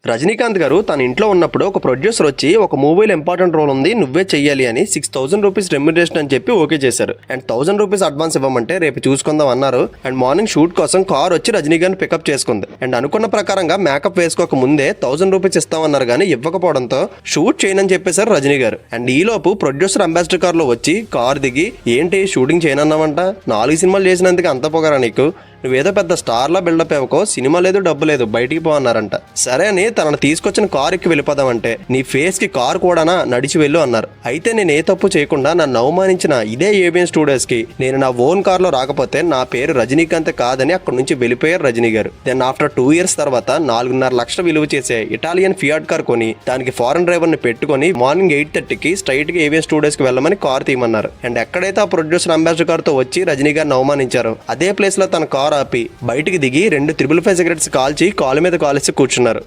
రజనీకాంత్ గారు తన ఇంట్లో ఉన్నప్పుడు ఒక ప్రొడ్యూసర్ వచ్చి ఒక మూవీలో ఇంపార్టెంట్ రోల్ ఉంది నువ్వే చెయ్యాలి అని 6,000 రూపీస్ రెమ్యునరేషన్ అని చెప్పి ఓకే చేశారు. అండ్ 1,000 రూపీస్ అడ్వాన్స్ ఇవ్వమంటే రేపు చూసుకుందాం అన్నారు. అండ్ మార్నింగ్ షూట్ కోసం కార్ వచ్చి రజనీ గారిని పికప్ చేసుకుంది. అండ్ అనుకున్న ప్రకారంగా మేకప్ వేసుకోక ముందే 1,000 రూపీస్ ఇస్తామన్నారు కానీ ఇవ్వకపోవడంతో షూట్ చేయనని చెప్పేశారు రజనీ గారు. అండ్ ఈలోపు ప్రొడ్యూసర్ అంబాసిడర్ కార్ లో వచ్చి కార్ దిగి ఏంటి షూటింగ్ చేయనన్నావంట, 4 సినిమాలు చేసినందుకు అంత పొగరా నీకు, నువ్వేదో పెద్ద స్టార్లా బిల్డప్ అవ్వకో, సినిమా లేదు డబ్బు లేదు బయటికి పో అన్నారంట. సరే అని తనను తీసుకొచ్చిన కారు ఎక్కి వెళ్ళిపోదామంటే నీ ఫేస్ కి కారు కూడానా, నడిచి వెళ్ళు అన్నారు. అయితే నేను ఏ తప్పు చేయకుండా నన్ను అవమానించిన ఇదే ఏబిఎన్ స్టూడియోస్ కి నేను నా ఓన్ కార్ లో రాకపోతే నా పేరు రజనీకాంత్ కాదని అక్కడి నుంచి వెళ్ళిపోయారు రజనీ గారు. దెన్ ఆఫ్టర్ 2 years తర్వాత 4.5 లక్షలు విలువ చేసే ఇటాలియన్ ఫియాట్ కార్ కొని దానికి ఫారెన్ డ్రైవర్ ని పెట్టుకుని మార్నింగ్ 8:30కి స్ట్రైట్ గా ఏబిఎన్ స్టూడియోస్ కి వెళ్ళమని కార్ తీయమన్నారు. అండ్ ఎక్కడైతే ఆ ప్రొడ్యూసర్ అంబాసిడర్ కార్ తో వచ్చి రజనీ గారిని అవమానించారో అదే ప్లేస్ లో తన కార్ ఆపి బయటికి దిగి 2 355 సిగరెట్స్ కాల్చి కాలు మీద కాలేసి కూర్చున్నారు.